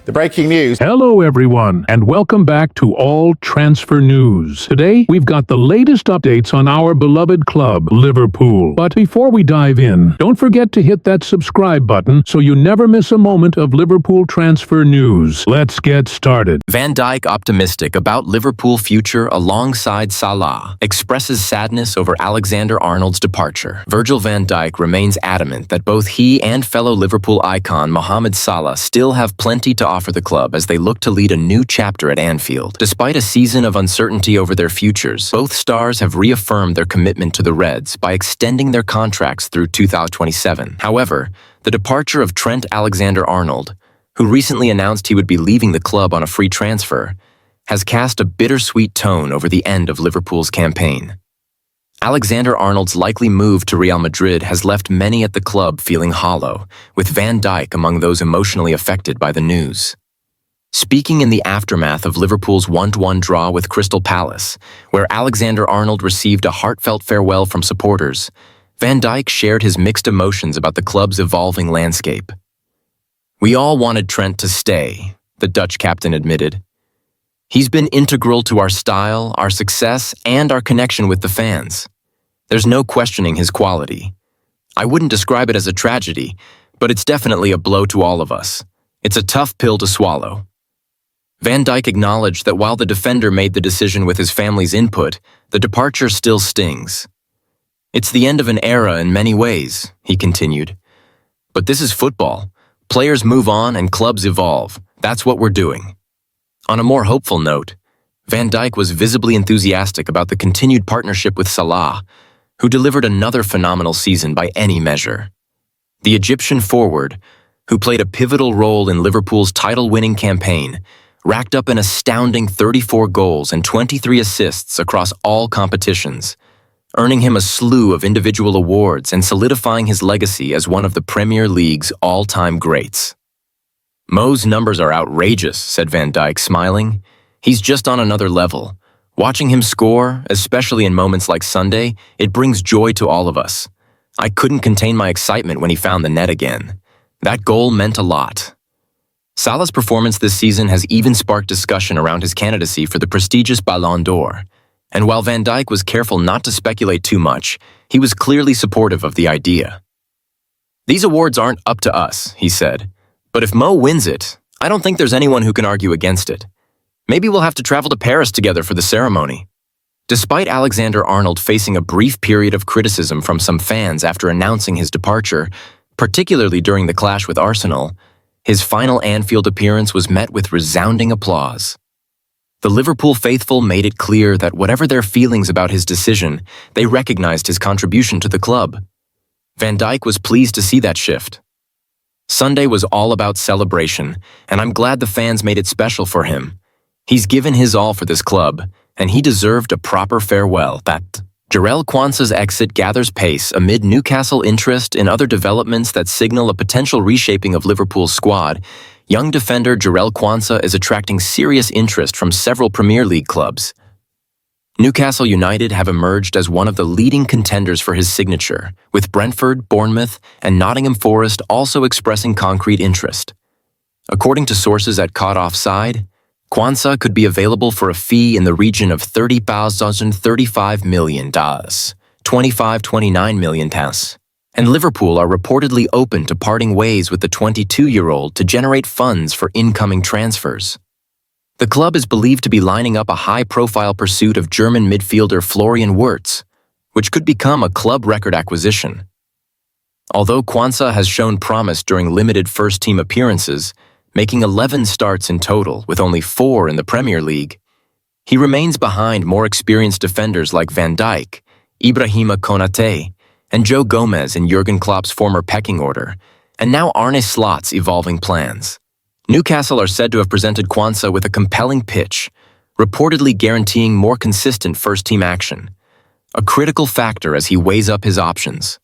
The breaking news. Hello everyone, and welcome back to All Transfer News. Today, we've got the latest updates on our beloved club, Liverpool. But before we dive in, don't forget to hit that subscribe button so you never miss a moment of Liverpool transfer news. Let's get started. Van Dijk, optimistic about Liverpool future alongside Salah, expresses sadness over Alexander-Arnold's departure. Virgil van Dijk remains adamant that both he and fellow Liverpool icon Mohamed Salah still have plenty to offer the club as they look to lead a new chapter at Anfield. Despite a season of uncertainty over their futures, both stars have reaffirmed their commitment to the Reds by extending their contracts through 2027. However, the departure of Trent Alexander-Arnold, who recently announced he would be leaving the club on a free transfer, has cast a bittersweet tone over the end of Liverpool's campaign. Alexander-Arnold's likely move to Real Madrid has left many at the club feeling hollow, with Van Dijk among those emotionally affected by the news. Speaking in the aftermath of Liverpool's 1-1 draw with Crystal Palace, where Alexander-Arnold received a heartfelt farewell from supporters, Van Dijk shared his mixed emotions about the club's evolving landscape. "We all wanted Trent to stay," the Dutch captain admitted. "He's been integral to our style, our success, and our connection with the fans. There's no questioning his quality. I wouldn't describe it as a tragedy, but it's definitely a blow to all of us. It's a tough pill to swallow." Van Dijk acknowledged that while the defender made the decision with his family's input, the departure still stings. "It's the end of an era in many ways," he continued. "But this is football. Players move on and clubs evolve. That's what we're doing." On a more hopeful note, Van Dijk was visibly enthusiastic about the continued partnership with Salah, who delivered another phenomenal season by any measure. The Egyptian forward, who played a pivotal role in Liverpool's title-winning campaign, racked up an astounding 34 goals and 23 assists across all competitions, earning him a slew of individual awards and solidifying his legacy as one of the Premier League's all-time greats. "Mo's numbers are outrageous," said Van Dijk, smiling. "He's just on another level. Watching him score, especially in moments like Sunday, it brings joy to all of us. I couldn't contain my excitement when he found the net again. That goal meant a lot." Salah's performance this season has even sparked discussion around his candidacy for the prestigious Ballon d'Or. And while Van Dijk was careful not to speculate too much, he was clearly supportive of the idea. "These awards aren't up to us," he said. "But if Mo wins it, I don't think there's anyone who can argue against it. Maybe we'll have to travel to Paris together for the ceremony." Despite Alexander-Arnold facing a brief period of criticism from some fans after announcing his departure, particularly during the clash with Arsenal, his final Anfield appearance was met with resounding applause. The Liverpool faithful made it clear that whatever their feelings about his decision, they recognized his contribution to the club. Van Dijk was pleased to see that shift. "Sunday was all about celebration, and I'm glad the fans made it special for him. He's given his all for this club, and he deserved a proper farewell." That Jarell Quansah's exit gathers pace amid Newcastle interest in other developments that signal a potential reshaping of Liverpool's squad. Young defender Jarell Quansah is attracting serious interest from several Premier League clubs. Newcastle United have emerged as one of the leading contenders for his signature, with Brentford, Bournemouth, and Nottingham Forest also expressing concrete interest. According to sources at Caught Offside, Quansah could be available for a fee in the region of $30,035 million, $25-29 million, and Liverpool are reportedly open to parting ways with the 22-year-old to generate funds for incoming transfers. The club is believed to be lining up a high-profile pursuit of German midfielder Florian Wirtz, which could become a club record acquisition. Although Quansah has shown promise during limited first-team appearances, making 11 starts in total with only 4 in the Premier League, he remains behind more experienced defenders like Van Dijk, Ibrahima Konate, and Joe Gomez in Jurgen Klopp's former pecking order, and now Arne Slot's evolving plans. Newcastle are said to have presented Quansah with a compelling pitch, reportedly guaranteeing more consistent first-team action, a critical factor as he weighs up his options.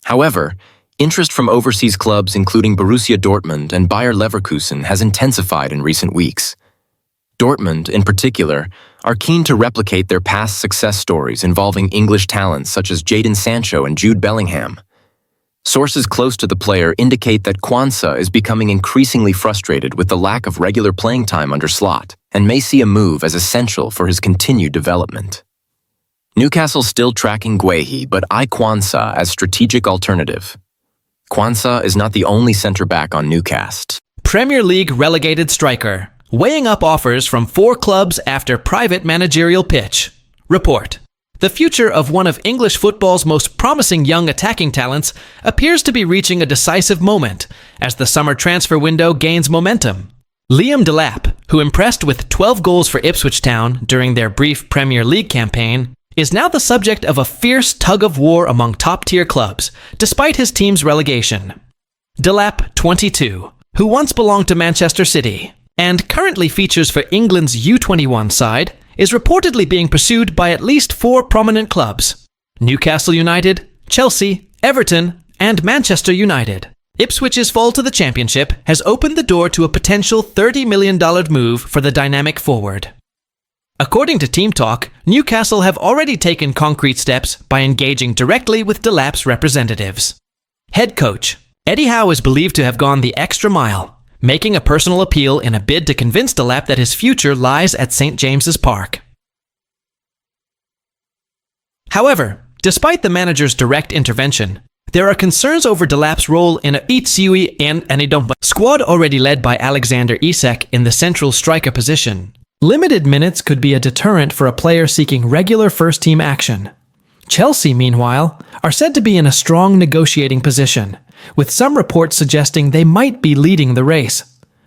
However, interest from overseas clubs including Borussia Dortmund and Bayer Leverkusen has intensified in recent weeks. Dortmund, in particular, are keen to replicate their past success stories involving English talents such as Jadon Sancho and Jude Bellingham. Sources close to the player indicate that Quansah is becoming increasingly frustrated with the lack of regular playing time under Slot and may see a move as essential for his continued development. Newcastle's still tracking Guehi, but eye Quansah as strategic alternative. Quansah is not the only centre-back on Newcastle. Premier League relegated striker, weighing up offers from 4 clubs after private managerial pitch. Report. The future of one of English football's most promising young attacking talents appears to be reaching a decisive moment as the summer transfer window gains momentum. Liam Delap, who impressed with 12 goals for Ipswich Town during their brief Premier League campaign, is now the subject of a fierce tug-of-war among top-tier clubs, despite his team's relegation. Delap, 22, who once belonged to Manchester City, and currently features for England's U21 side, is reportedly being pursued by at least 4 prominent clubs: Newcastle United, Chelsea, Everton, and Manchester United. Ipswich's fall to the Championship has opened the door to a potential $30 million move for the dynamic forward. According to Team Talk, Newcastle have already taken concrete steps by engaging directly with Delap's representatives. Head coach Eddie Howe is believed to have gone the extra mile, making a personal appeal in a bid to convince Delap that his future lies at St. James's Park. However, despite the manager's direct intervention, there are concerns over Delap's role in a Itsui and Anidomba squad already led by Alexander Isak in the central striker position. Limited minutes could be a deterrent for a player seeking regular first-team action. Chelsea, meanwhile, are said to be in a strong negotiating position, with some reports suggesting they might be leading the race.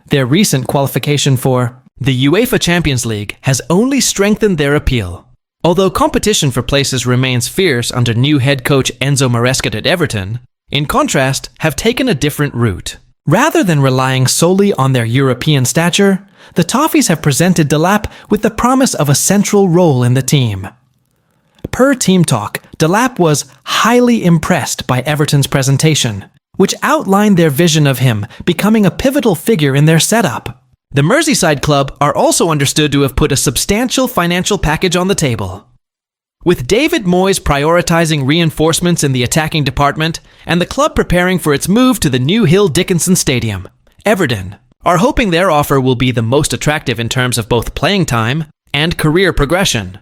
Their recent qualification for the UEFA Champions League has only strengthened their appeal. Although competition for places remains fierce under new head coach Enzo Maresca at Everton, in contrast, have taken a different route. Rather than relying solely on their European stature, the Toffees have presented Delap with the promise of a central role in the team. Per Team Talk, Delap was highly impressed by Everton's presentation, which outlined their vision of him becoming a pivotal figure in their setup. The Merseyside club are also understood to have put a substantial financial package on the table. With David Moyes prioritizing reinforcements in the attacking department and the club preparing for its move to the new Hill Dickinson Stadium, Everton are hoping their offer will be the most attractive in terms of both playing time and career progression.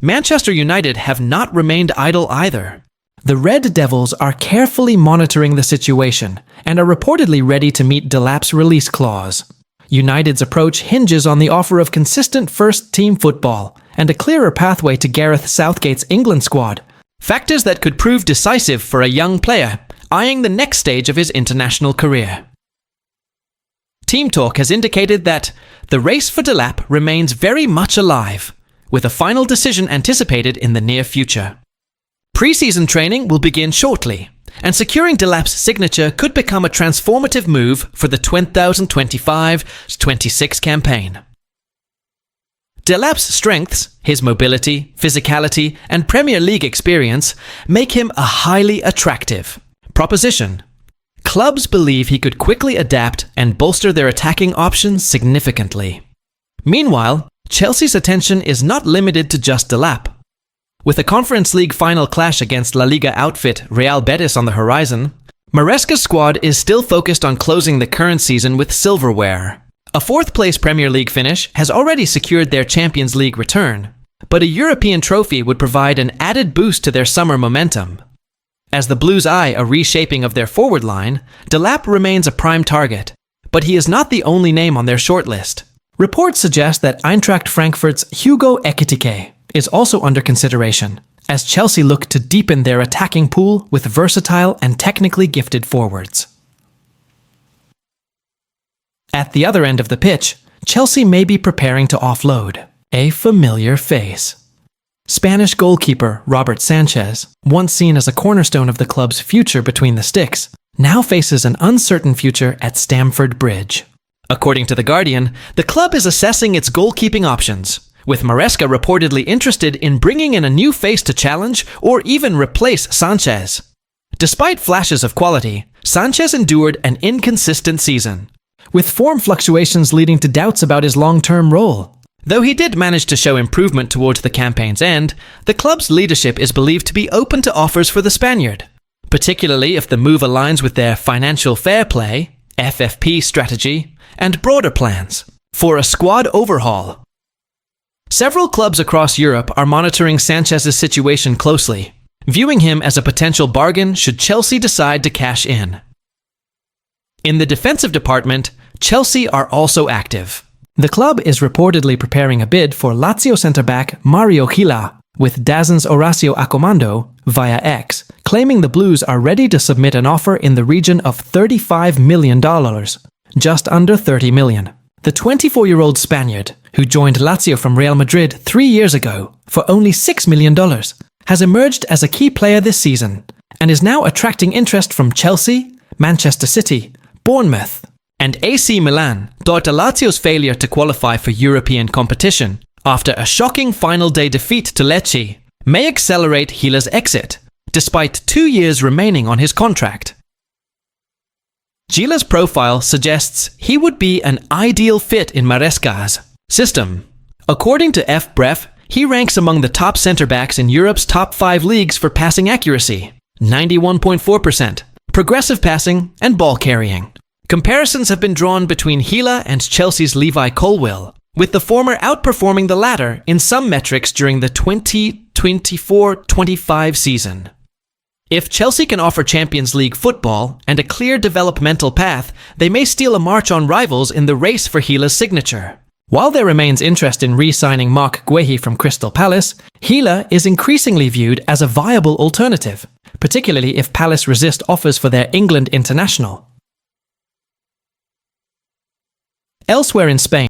Manchester United have not remained idle either. The Red Devils are carefully monitoring the situation and are reportedly ready to meet Delap's release clause. United's approach hinges on the offer of consistent first-team football and a clearer pathway to Gareth Southgate's England squad, factors that could prove decisive for a young player eyeing the next stage of his international career. Team Talk has indicated that the race for Delap remains very much alive, with a final decision anticipated in the near future. Pre-season training will begin shortly, and securing Delap's signature could become a transformative move for the 2025-26 campaign. Delap's strengths, his mobility, physicality, and Premier League experience make him a highly attractive proposition. Clubs believe he could quickly adapt and bolster their attacking options significantly. Meanwhile, Chelsea's attention is not limited to just Delap. With a Conference League final clash against La Liga outfit Real Betis on the horizon, Maresca's squad is still focused on closing the current season with silverware. A fourth-place Premier League finish has already secured their Champions League return, but a European trophy would provide an added boost to their summer momentum. As the Blues eye a reshaping of their forward line, Delap remains a prime target, but he is not the only name on their shortlist. Reports suggest that Eintracht Frankfurt's Hugo Ekitike is also under consideration, as Chelsea look to deepen their attacking pool with versatile and technically gifted forwards. At the other end of the pitch, Chelsea may be preparing to offload a familiar face. Spanish goalkeeper Robert Sanchez, once seen as a cornerstone of the club's future between the sticks, now faces an uncertain future at Stamford Bridge. According to The Guardian, the club is assessing its goalkeeping options, with Maresca reportedly interested in bringing in a new face to challenge or even replace Sanchez. Despite flashes of quality, Sanchez endured an inconsistent season, with form fluctuations leading to doubts about his long-term role. Though he did manage to show improvement towards the campaign's end, the club's leadership is believed to be open to offers for the Spaniard. particularly if the move aligns with their financial fair play, FFP strategy, and broader plans for a squad overhaul. Several clubs across Europe are monitoring Sanchez's situation closely, viewing him as a potential bargain should Chelsea decide to cash in. In the defensive department, Chelsea are also active. The club is reportedly preparing a bid for Lazio centre-back Mario Gila, with DAZN's Horacio Accomando, via X, claiming the Blues are ready to submit an offer in the region of $35 million, just under $30 million. The 24-year-old Spaniard, who joined Lazio from Real Madrid 3 years ago for only $6 million, has emerged as a key player this season and is now attracting interest from Chelsea, Manchester City, Bournemouth, and AC Milan. Due to Lazio's failure to qualify for European competition after a shocking final day defeat to Lecce, may accelerate Gila's exit, despite 2 years remaining on his contract. Gila's profile suggests he would be an ideal fit in Maresca's system. According to FBref, he ranks among the top centre-backs in Europe's top 5 leagues for passing accuracy, 91.4%, progressive passing, and ball carrying. Comparisons have been drawn between Gila and Chelsea's Levi Colwill, with the former outperforming the latter in some metrics during the 2024-25 season. If Chelsea can offer Champions League football and a clear developmental path, they may steal a march on rivals in the race for Gila's signature. While there remains interest in re-signing Mark Guehi from Crystal Palace, Gila is increasingly viewed as a viable alternative, particularly if Palace resist offers for their England international. Elsewhere in Spain,